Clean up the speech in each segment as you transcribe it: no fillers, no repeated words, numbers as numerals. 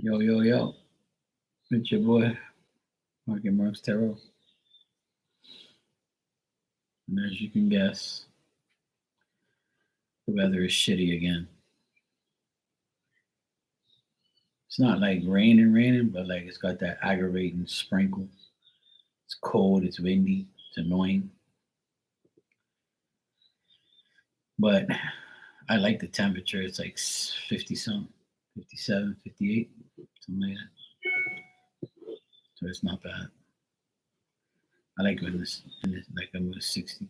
Yo, yo, yo. It's your boy, Marky Marks Tarot. And as you can guess, the weather is shitty again. It's not like raining, but like it's got that aggravating sprinkle. It's cold, it's windy, it's annoying. But I like the temperature. It's like 50 something, 57, 58, something like that. So it's not bad. I like when this like I'm 60.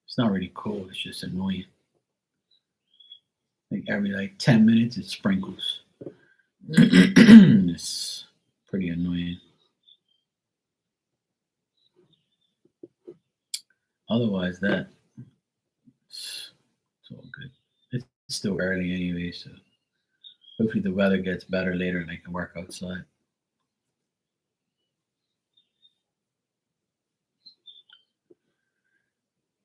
It's not really cold, it's just annoying. Like every like 10 minutes it sprinkles. It's pretty annoying. Otherwise, it's all good. It's still early anyway, so hopefully the weather gets better later and I can work outside.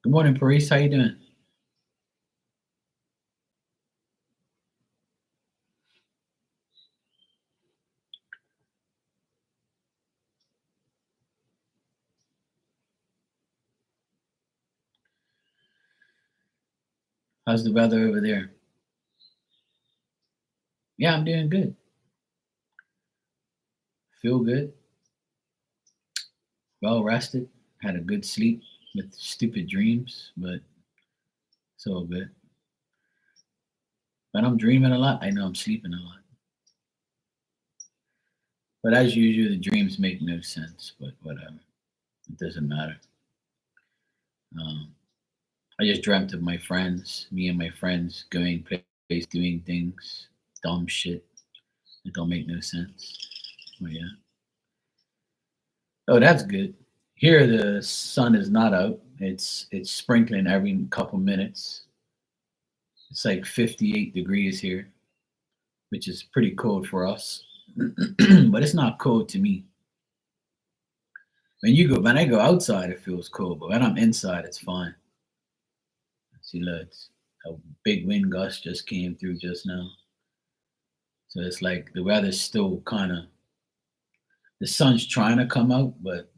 Good morning, Paris. How you doing? How's the weather over there? Yeah, I'm doing good. Feel good. Well rested. Had a good sleep with stupid dreams, but it's all good. When I'm dreaming a lot, I know I'm sleeping a lot. But as usual, the dreams make no sense, but whatever. It doesn't matter. Um, I just dreamt of my friends, me and my friends going places, doing things, dumb shit that don't make no sense. But yeah. Oh, that's good. Here the sun is not out. It's sprinkling every couple minutes. It's like 58 degrees here, which is pretty cold for us. But it's not cold to me. When I go outside, it feels cold, but when I'm inside, it's fine. See, look, a big wind gust just came through just now, so it's like the weather's still kind of the sun's trying to come out, but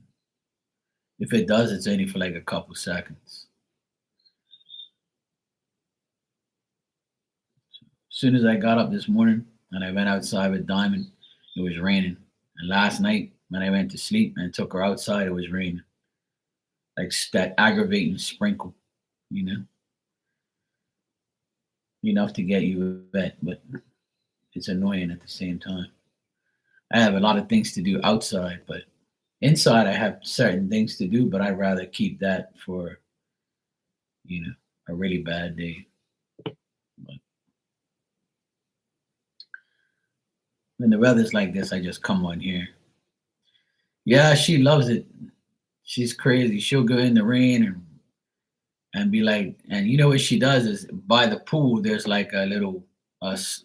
if it does, it's only for like a couple seconds. As soon as I got up this morning and I went outside with Diamond, it was raining. And last night when I went to sleep and took her outside, it was raining, like that aggravating sprinkle, you know, enough to get you wet, but it's annoying at the same time. I have a lot of things to do outside, but inside I have certain things to do, but I'd rather keep that for, you know, a really bad day. But when the weather's like this, I just come on here. Yeah, she loves it. She's crazy. She'll go in the rain and be like, and you know what she does is by the pool, there's like a little,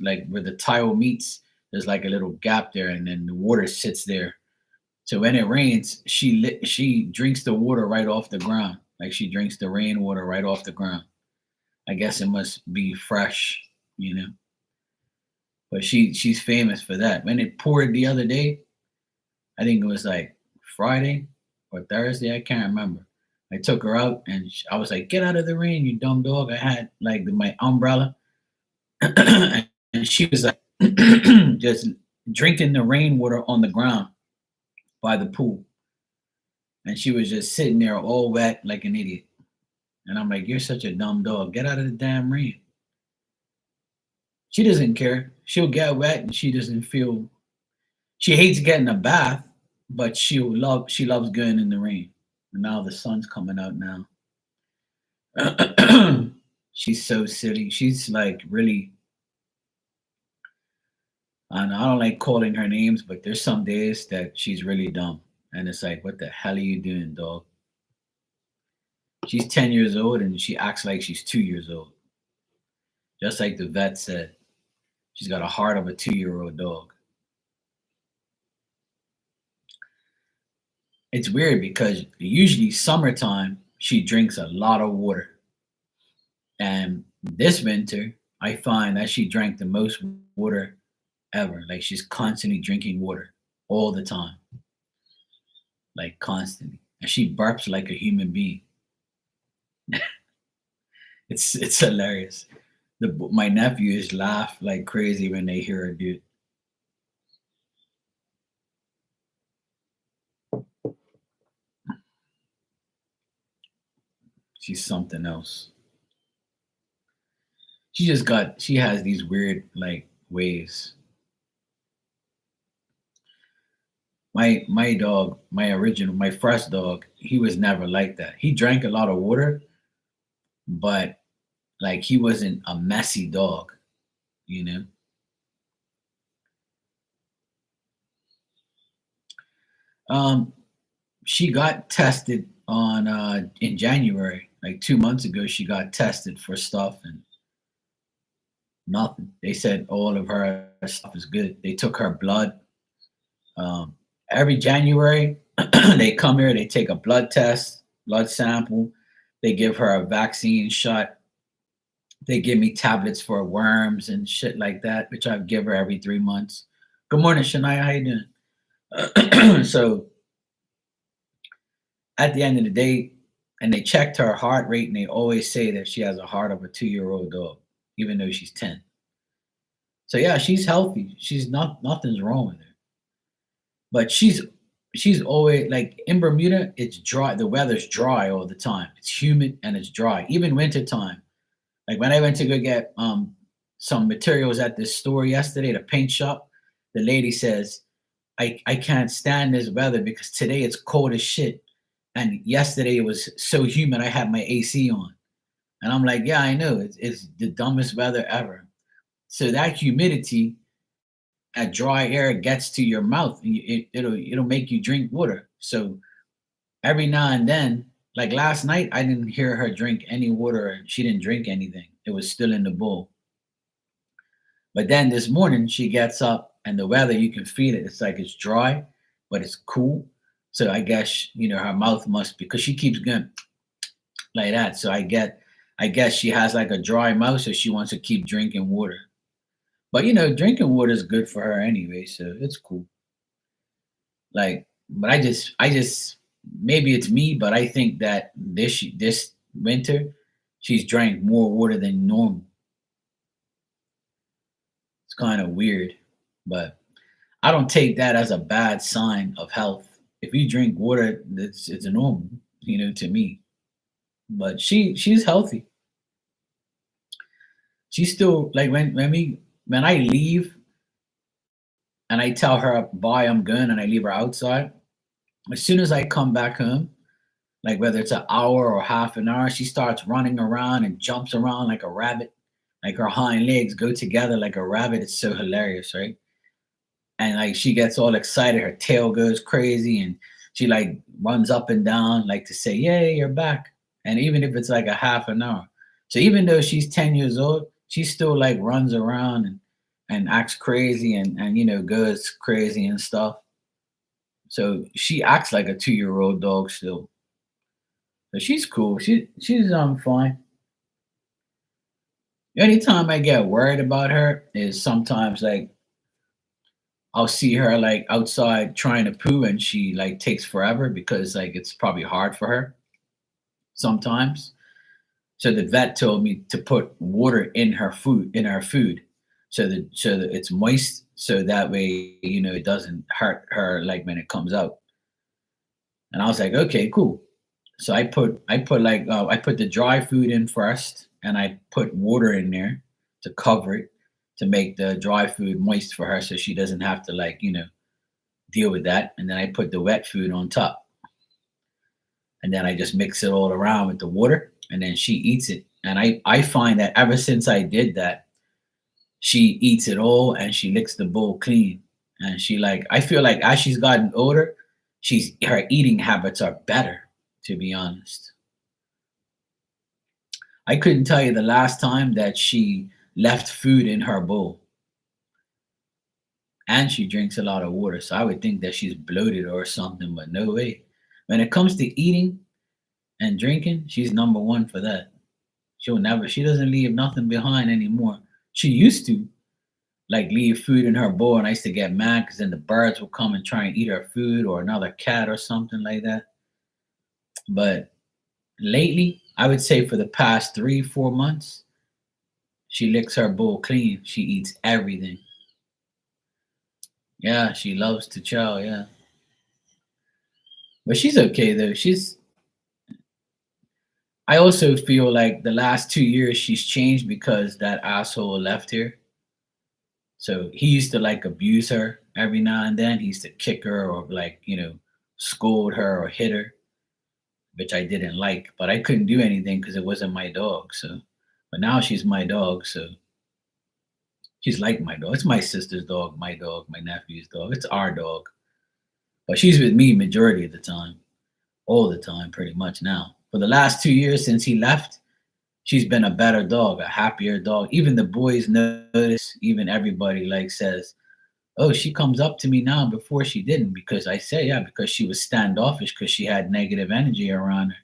like where the tile meets, there's like a little gap there, and then the water sits there. So when it rains, she drinks the water right off the ground, like she drinks the rainwater right off the ground. I guess it must be fresh, you know. But she's famous for that. When it poured the other day, I think it was like Friday or Thursday, I can't remember. I took her out and I was like, "Get out of the rain, you dumb dog!" I had like my umbrella, and she was like, just drinking the rainwater on the ground by the pool, and she was just sitting there all wet like an idiot. And I'm like, "You're such a dumb dog. Get out of the damn rain." She doesn't care. She'll get wet and she doesn't feel. She hates getting a bath, but she loves going in the rain. And now the sun's coming out now. She's so silly. She's like really. I don't like calling her names, but there's some days that she's really dumb, and it's like, what the hell are you doing, dog? She's 10 years old and she acts like she's 2 years old. Just like the vet said, she's got a heart of a 2 year old dog. It's weird because usually summertime she drinks a lot of water, and this winter I find that she drank the most water ever. Like she's constantly drinking water all the time, like constantly. And she burps like a human being. It's hilarious. My nephews laugh like crazy when they hear her do it. She's something else. She has these weird like ways. My dog, my first dog, he was never like that. He drank a lot of water, but like he wasn't a messy dog, you know. Um, she got tested on in January, like 2 months ago. She got tested for stuff and nothing. They said all of her stuff is good. They took her blood. Um, every January, they come here. They take a blood test, blood sample. They give her a vaccine shot. They give me tablets for worms and shit like that, which I give her every 3 months. Good morning, Shania. How you doing? So at the end of the day, and they checked her heart rate, and they always say that she has a heart of a 2-year-old dog, even though she's 10. So yeah, she's healthy. She's nothing's wrong with her. But she's always like in Bermuda, it's dry. The weather's dry all the time. It's humid and it's dry. Even wintertime. Like when I went to go get some materials at this store yesterday, the paint shop, the lady says, I can't stand this weather because today it's cold as shit. And yesterday it was so humid I had my AC on. And I'm like, yeah, I know. It's the dumbest weather ever. So that humidity, that dry air gets to your mouth and it'll make you drink water. So every now and then, like last night, I didn't hear her drink any water. She didn't drink anything. It was still in the bowl. But then this morning, she gets up and the weather, you can feel it. It's like it's dry, but it's cool. So I guess, her mouth must, because she keeps going like that. So I guess she has like a dry mouth. So she wants to keep drinking water. But, drinking water is good for her anyway. So it's cool. Like, but I just maybe it's me, but I think that this winter she's drank more water than normal. It's kind of weird, but I don't take that as a bad sign of health. If you drink water, it's a normal, to me. But she's healthy. She's still like when I leave and I tell her bye, I'm going, and I leave her outside. As soon as I come back home, like whether it's an hour or half an hour, she starts running around and jumps around like a rabbit. Like her hind legs go together like a rabbit. It's so hilarious, right? And like she gets all excited, her tail goes crazy, and she like runs up and down like to say, "Yay, you're back!" And even if it's like a half an hour, so even though she's 10 years old, she still like runs around and acts crazy and goes crazy and stuff. So she acts like a 2-year-old dog still. So she's cool. She's fine. The only time I get worried about her is sometimes like I'll see her like outside trying to poo and she like takes forever because like it's probably hard for her sometimes. So the vet told me to put water in her food so that it's moist so that way it doesn't hurt her like when it comes out. And I was like, okay, cool. So I put the dry food in first, and I put water in there to cover it to make the dry food moist for her, so she doesn't have to deal with that. And then I put the wet food on top, and then I just mix it all around with the water, and then she eats it. And I find that ever since I did that, she eats it all and she licks the bowl clean. And I feel like as she's gotten older, her eating habits are better, to be honest. I couldn't tell you the last time that she left food in her bowl. And she drinks a lot of water. So I would think that she's bloated or something, but no way. When it comes to eating and drinking, she's number one for that. She doesn't leave nothing behind anymore. She used to, like leave food in her bowl, and I used to get mad because then the birds will come and try and eat her food, or another cat or something like that. But lately, I would say for the past 3, 4 months, she licks her bowl clean. She eats everything. Yeah, she loves to chow. Yeah, but she's okay though. She's. I also feel like the last 2 years she's changed because that asshole left here. So he used to like abuse her every now and then. He used to kick her or like, scold her or hit her, which I didn't like, but I couldn't do anything because it wasn't my dog. So, but now she's my dog. So she's like my dog. It's my sister's dog, my nephew's dog. It's our dog. But she's with me majority of the time, all the time, pretty much now. For the last 2 years since he left, she's been a better dog, a happier dog. Even the boys notice, even everybody like says, oh, she comes up to me now before she didn't because I say, yeah, because she was standoffish because she had negative energy around her.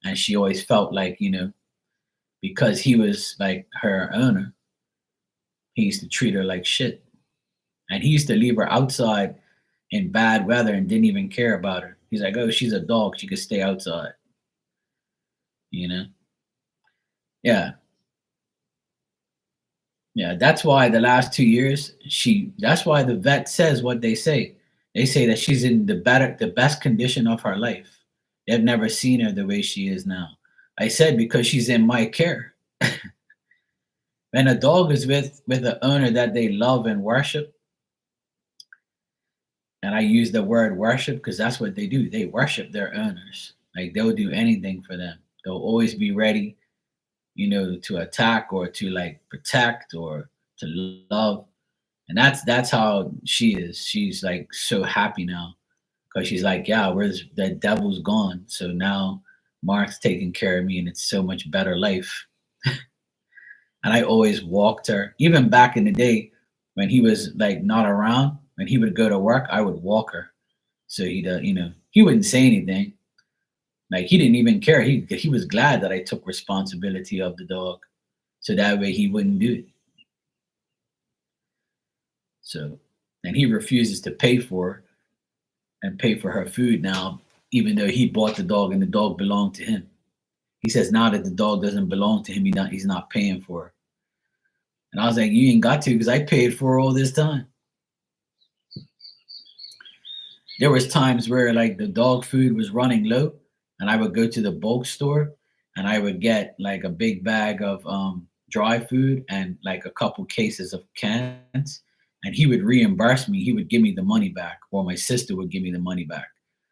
And she always felt like, because he was like her owner, he used to treat her like shit. And he used to leave her outside in bad weather and didn't even care about her. He's like, oh, she's a dog. She could stay outside, you know? Yeah. Yeah. That's why the last 2 years, that's why the vet says what they say. They say that she's in the best condition of her life. They've never seen her the way she is now. I said because she's in my care. When a dog is with an owner that they love and worship, and I use the word worship because that's what they do. They worship their owners. Like they'll do anything for them. They'll always be ready, to attack or to like protect or to love. And that's how she is. She's like so happy now because she's like, yeah, where's that devil's gone? So now Mark's taking care of me, and it's so much better life. And I always walked her. Even back in the day when he was like not around, when he would go to work, I would walk her. So he wouldn't say anything. Like he didn't even care. He was glad that I took responsibility of the dog, so that way he wouldn't do it. So, and he refuses to pay for her and pay for her food now, even though he bought the dog and the dog belonged to him. He says now that the dog doesn't belong to him, he's not paying for her. And I was like, you ain't got to because I paid for her all this time. There was times where like the dog food was running low, and I would go to the bulk store and I would get like a big bag of dry food and like a couple cases of cans, and he would reimburse me. He would give me the money back, or my sister would give me the money back.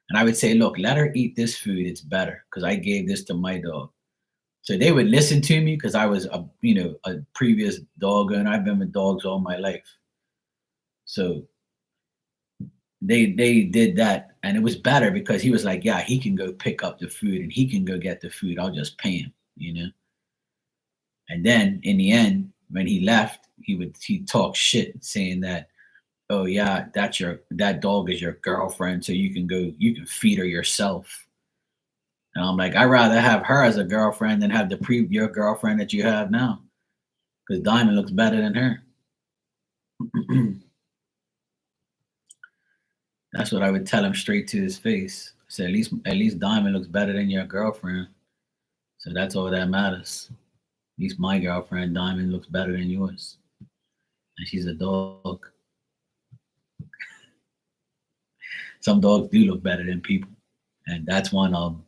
And I would say, look, let her eat this food. It's better because I gave this to my dog. So they would listen to me because I was a previous dog owner. I've been with dogs all my life. So they did that, and it was better because he was like, yeah, he can go pick up the food and he can go get the food. I'll just pay him. And then in the end, when he left, he talk shit saying that, oh yeah, that dog is your girlfriend, so you can feed her yourself. And I'm like, I'd rather have her as a girlfriend than have your girlfriend that you have now, because Diamond looks better than her. That's what I would tell him straight to his face. I said, at least Diamond looks better than your girlfriend. So that's all that matters. At least my girlfriend Diamond looks better than yours, and she's a dog. Some dogs do look better than people, and that's one of them.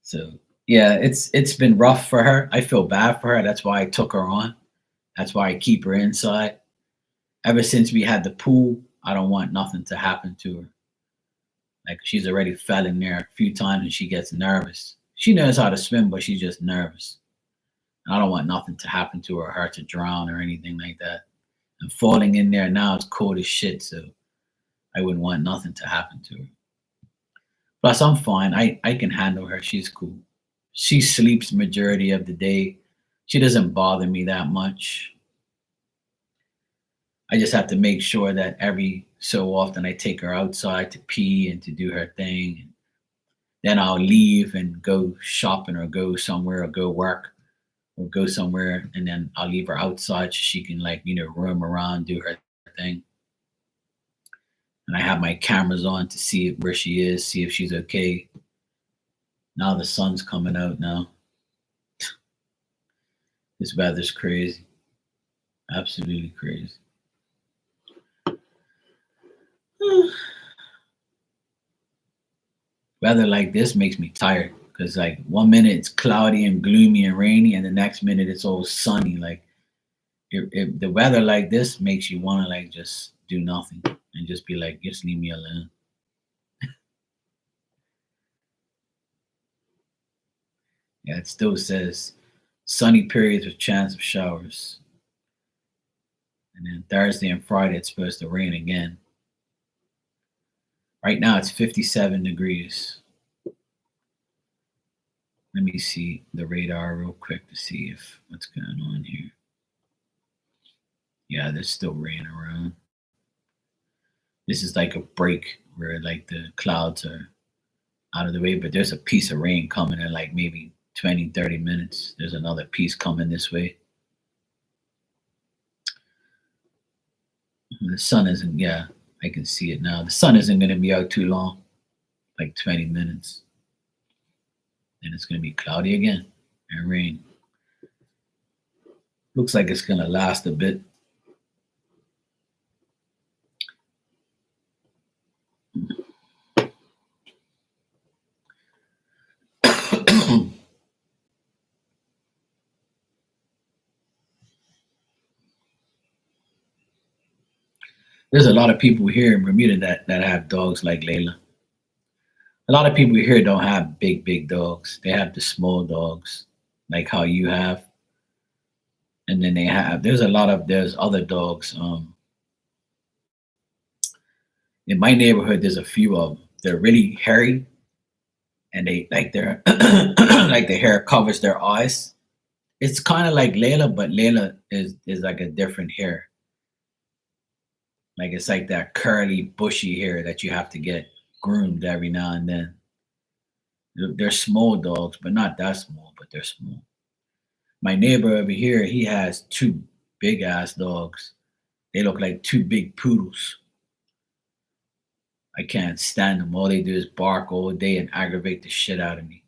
So yeah, it's been rough for her. I feel bad for her. That's why I took her on. That's why I keep her inside. Ever since we had the pool, I don't want nothing to happen to her. Like she's already fell in there a few times and she gets nervous. She knows how to swim, but she's just nervous. And I don't want nothing to happen to her to drown or anything like that. And falling in there now, it's cold as shit, so I wouldn't want nothing to happen to her. Plus, I'm fine. I can handle her. She's cool. She sleeps majority of the day. She doesn't bother me that much. I just have to make sure that every so often I take her outside to pee and to do her thing. Then I'll leave and go shopping or go somewhere or go work or go somewhere, and then I'll leave her outside so she can like roam around, do her thing. And I have my cameras on to see where she is, see if she's okay. Now the sun's coming out now. This weather's crazy. Absolutely crazy. Weather like this makes me tired because like 1 minute it's cloudy and gloomy and rainy, and the next minute it's all sunny. Like the weather like this makes you want to like just do nothing and just be like, just leave me alone. Yeah, it still says sunny periods with chance of showers. And then Thursday and Friday it's supposed to rain again. Right now it's 57 degrees. Let me see the radar real quick to see if what's going on here. Yeah, there's still rain around. This is like a break where like the clouds are out of the way, but there's a piece of rain coming in like maybe 20, 30 minutes. There's another piece coming this way. The sun isn't, yeah, I can see it now. The sun isn't going to be out too long, like 20 minutes. Then it's going to be cloudy again and rain. Looks like it's going to last a bit. There's a lot of people here in Bermuda that have dogs like Layla. A lot of people here don't have big dogs. They have the small dogs, like how you have. And then there's other dogs. In my neighborhood, there's a few of them. They're really hairy, and they like their like the hair covers their eyes. It's kind of like Layla, but Layla is like a different hair. Like it's like that curly, bushy hair that you have to get groomed every now and then. They're small dogs, but not that small, but they're small. My neighbor over here, he has two big ass dogs. They look like two big poodles. I can't stand them. All they do is bark all day and aggravate the shit out of me.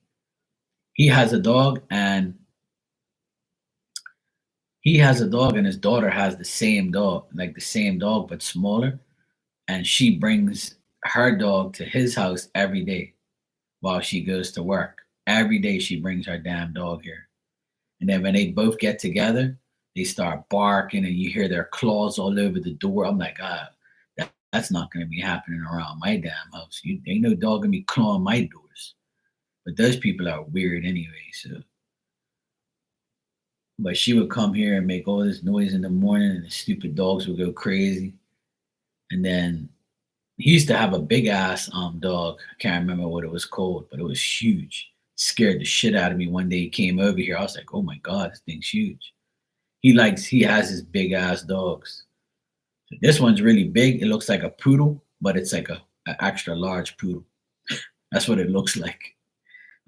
He has a dog, and his daughter has the same dog, like the same dog but smaller. And she brings her dog to his house every day while she goes to work. Every day she brings her damn dog here. And then when they both get together, they start barking and you hear their claws all over the door. I'm like, that's not going to be happening around my damn house. Ain't no dog going to be clawing my doors. But those people are weird anyway. So, but she would come here and make all this noise in the morning, and the stupid dogs would go crazy. And then he used to have a big ass dog. I can't remember what it was called, but it was huge. Scared the shit out of me one day he came over here. I was like, oh my God, this thing's huge. He has his big ass dogs. So this one's really big. It looks like a poodle, but it's like a extra large poodle. That's what it looks like.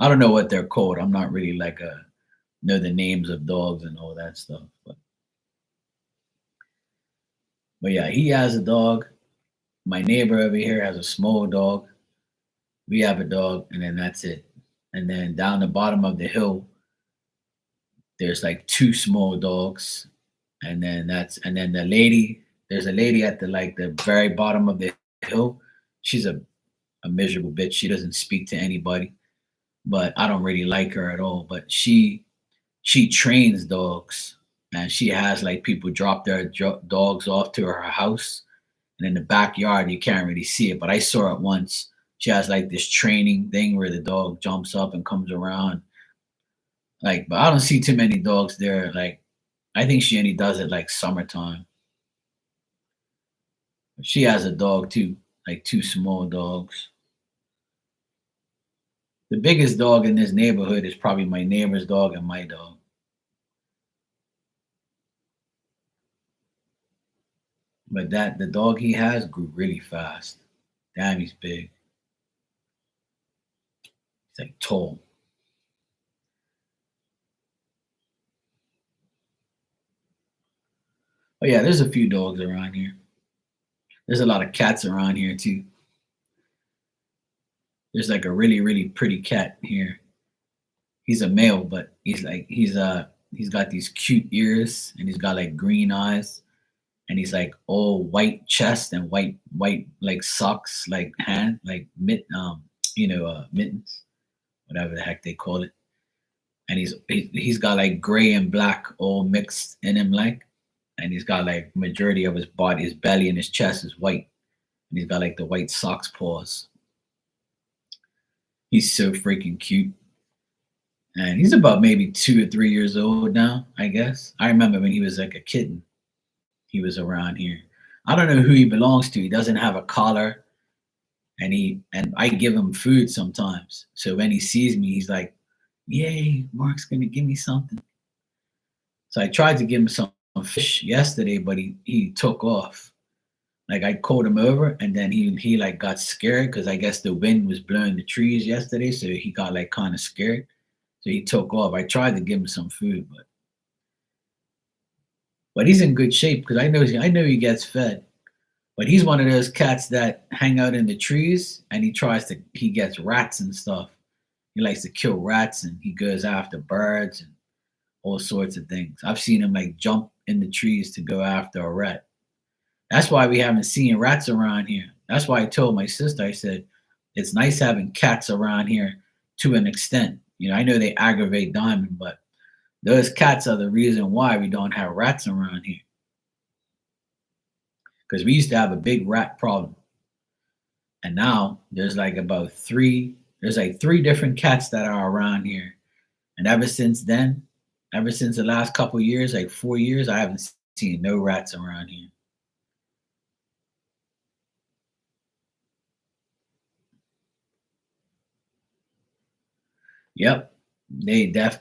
I don't know what they're called. I'm not really like a know the names of dogs and all that stuff. But yeah, he has a dog. My neighbor over here has a small dog. We have a dog, and then that's it. And then down the bottom of the hill, there's like two small dogs, and then there's a lady at the very bottom of the hill. She's a miserable bitch. She doesn't speak to anybody, but I don't really like her at all. But she trains dogs, and she has like people drop their dogs off to her house, and in the backyard you can't really see it, but I saw it once. She has like this training thing where the dog jumps up and comes around. Like, but I don't see too many dogs there. Like, I think she only does it like summertime. She has a dog too, like two small dogs. The biggest dog in this neighborhood is probably my neighbor's dog and my dog. But that the dog he has grew really fast. Damn, he's big. He's like tall. Oh yeah, there's a few dogs around here. There's a lot of cats around here too. There's like a really, really pretty cat here. He's a male, but he's got these cute ears and he's got like green eyes and he's like all white chest and white like socks, like hand, like mittens, whatever the heck they call it. And he's got like gray and black all mixed in him, like, and he's got like majority of his body, his belly and his chest is white, and he's got like the white socks paws. He's so freaking cute. And he's about maybe 2 or 3 years old now, I guess. I remember when he was like a kitten, he was around here. I don't know who he belongs to. He doesn't have a collar, and I give him food sometimes. So when he sees me, he's like, "Yay, Mark's gonna give me something." So I tried to give him some fish yesterday, but he took off. Like I called him over, and then he like got scared because I guess the wind was blowing the trees yesterday, so he got like kind of scared. So he took off. I tried to give him some food, but he's in good shape because I know he gets fed. But he's one of those cats that hang out in the trees and he gets rats and stuff. He likes to kill rats and he goes after birds and all sorts of things. I've seen him like jump in the trees to go after a rat. That's why we haven't seen rats around here. That's why I told my sister, I said, it's nice having cats around here to an extent. You know, I know they aggravate Diamond, but those cats are the reason why we don't have rats around here. Because we used to have a big rat problem. And now there's like three different cats that are around here. And ever since then, ever since the last couple of years, like 4 years, I haven't seen no rats around here. Yep.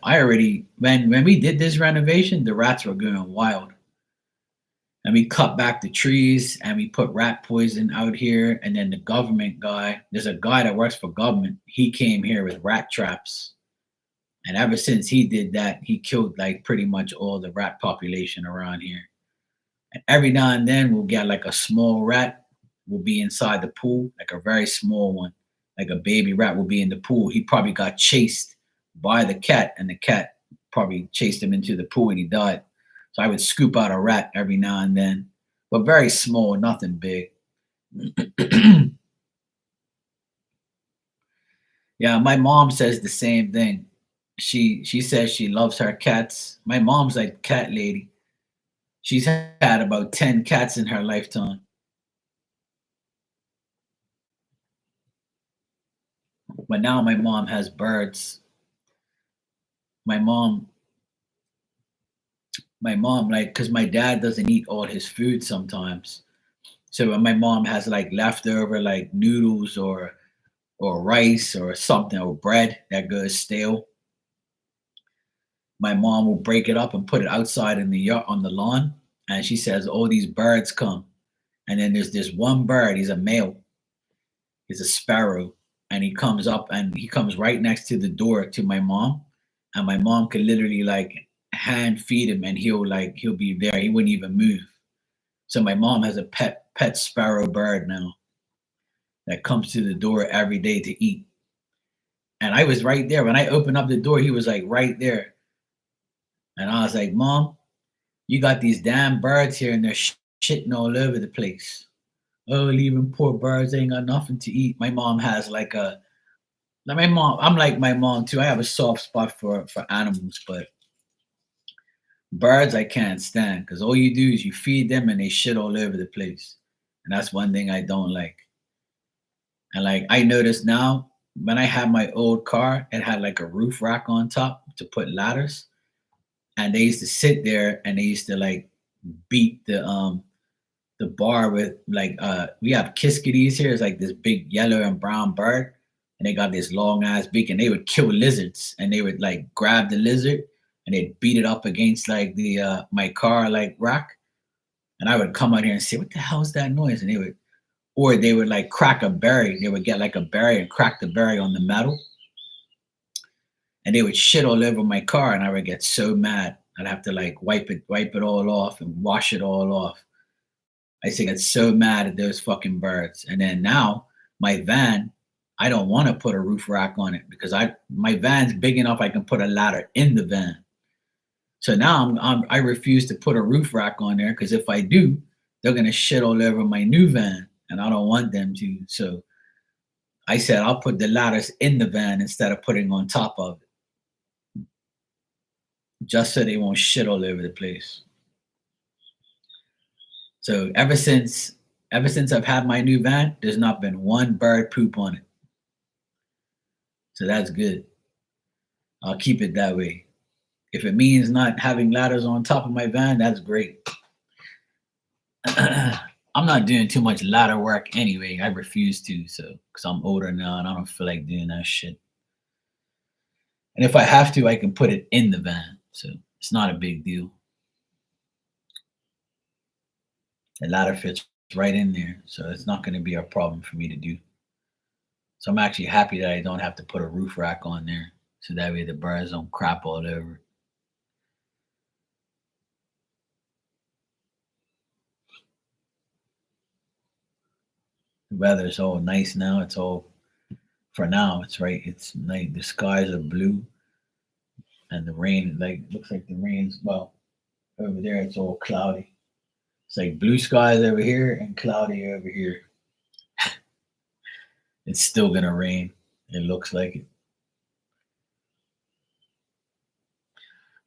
I already when we did this renovation, the rats were going wild. And we cut back the trees and we put rat poison out here. And then the government guy, there's a guy that works for government. He came here with rat traps. And ever since he did that, he killed like pretty much all the rat population around here. And every now and then we'll get like a small rat will be inside the pool, like a very small one, like a baby rat will be in the pool. He probably got chased by the cat, and the cat probably chased him into the pool and he died. So I would scoop out a rat every now and then, but very small, nothing big. Yeah, my mom says the same thing. She says she loves her cats. My mom's like cat lady. She's had about 10 cats in her lifetime. But now my mom has birds. My mom like because my dad doesn't eat all his food sometimes. So when my mom has like leftover like noodles or rice or something or bread that goes stale, my mom will break it up and put it outside in the yard on the lawn. And she says, "Oh, these birds come." And then there's this one bird, he's a male, he's a sparrow, and he comes right next to the door to my mom. And my mom could literally like hand feed him and he'll be there. He wouldn't even move. So my mom has a pet sparrow bird now that comes to the door every day to eat. And I was right there. When I opened up the door, he was like right there. And I was like, "Mom, you got these damn birds here and they're shitting all over the place. Oh, leaving poor birds, they ain't got nothing to eat." My mom has like my mom, I'm like my mom too. I have a soft spot for animals, but birds I can't stand because all you do is you feed them and they shit all over the place. And that's one thing I don't like. And like I notice now when I had my old car, it had like a roof rack on top to put ladders. And they used to sit there and they used to like beat the bar with like we have kiskadee here. It's like this big yellow and brown bird, and they got this long ass beak, and they would kill lizards, and they would like grab the lizard and they'd beat it up against like the my car like rack, and I would come out here and say, "What the hell is that noise?" And they would like crack a berry. They would get like a berry and crack the berry on the metal, and they would shit all over my car, and I would get so mad. I'd have to like wipe it all off and wash it all off. I used to get so mad at those fucking birds. And then now my van, I don't want to put a roof rack on it because my van's big enough I can put a ladder in the van. So now I refuse to put a roof rack on there because if I do, they're gonna shit all over my new van, and I don't want them to. So I said I'll put the ladders in the van instead of putting on top of it, just so they won't shit all over the place. So ever since I've had my new van, there's not been one bird poop on it. So that's good. I'll keep it that way. If it means not having ladders on top of my van, that's great. I'm not doing too much ladder work anyway. I refuse to, so because I'm older now and I don't feel like doing that shit. And if I have to, I can put it in the van, so it's not a big deal. The ladder fits right in there, so it's not going to be a problem for me to do. So I'm actually happy that I don't have to put a roof rack on there, so that way the birds don't crap all over. The weather's all nice now. It's all, for now, it's right. It's night. The skies are blue, and the rain, like, looks like the rain's, well, over there it's all cloudy. It's like blue skies over here and cloudy over here. It's still gonna rain. It looks like it.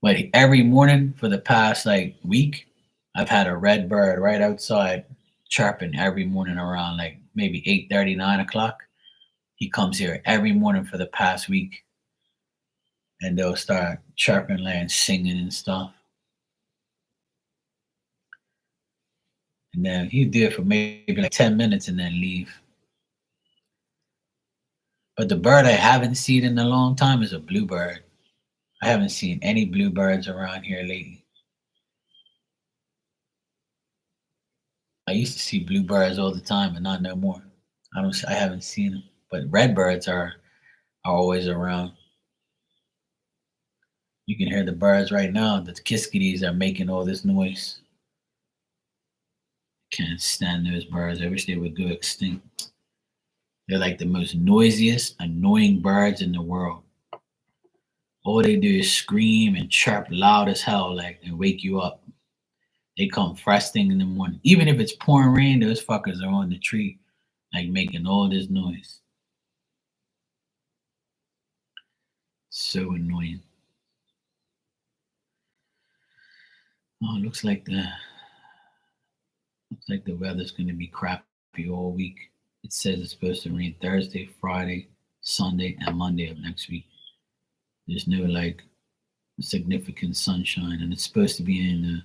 But every morning for the past like week, I've had a red bird right outside chirping every morning around like maybe 8:30, 9 o'clock. He comes here every morning for the past week, and they'll start chirping like and singing and stuff. And then he'd do it for maybe like 10 minutes and then leave. But the bird I haven't seen in a long time is a bluebird. I haven't seen any bluebirds around here lately. I used to see bluebirds all the time, but not no more. I haven't seen them. But redbirds are always around. You can hear the birds right now. The kiskadee are making all this noise. Can't stand those birds. I wish they would go extinct. They're like the most noisiest, annoying birds in the world. All they do is scream and chirp loud as hell, like, and wake you up. They come first thing in the morning. Even if it's pouring rain, those fuckers are on the tree, like making all this noise. So annoying. Oh, it looks like the weather's gonna be crappy all week. It says it's supposed to rain Thursday, Friday, Sunday, and Monday of next week. There's no like significant sunshine, and it's supposed to be in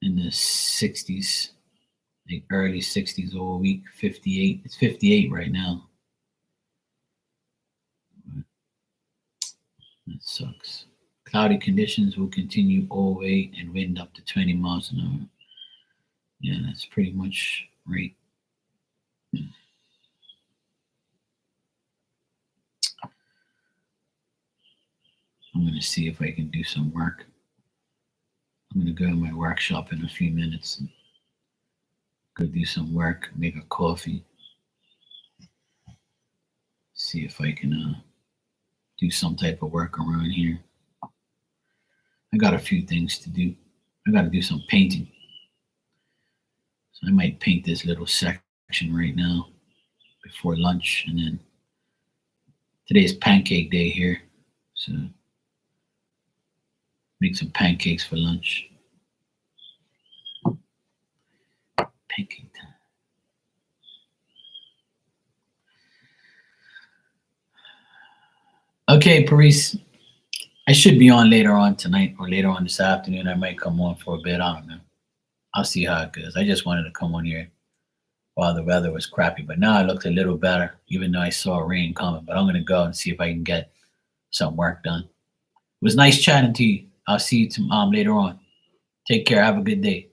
the 60s, like early 60s all week. 58. It's 58 right now. That sucks. Cloudy conditions will continue all way and wind up to 20 miles an hour. Yeah, that's pretty much right. I'm going to see if I can do some work. I'm going to go to my workshop in a few minutes and go do some work, make a coffee, see if I can do some type of work around here. I got a few things to do. I got to do some painting. So I might paint this little section right now before lunch, and then today's pancake day here. So make some pancakes for lunch. Pancake time. Okay, Paris. I should be on later on tonight or later on this afternoon. I might come on for a bit. I don't know. I'll see how it goes. I just wanted to come on here while the weather was crappy, but now it looks a little better, even though I saw rain coming. But I'm going to go and see if I can get some work done. It was nice chatting to you. I'll see you later on. Take care. Have a good day.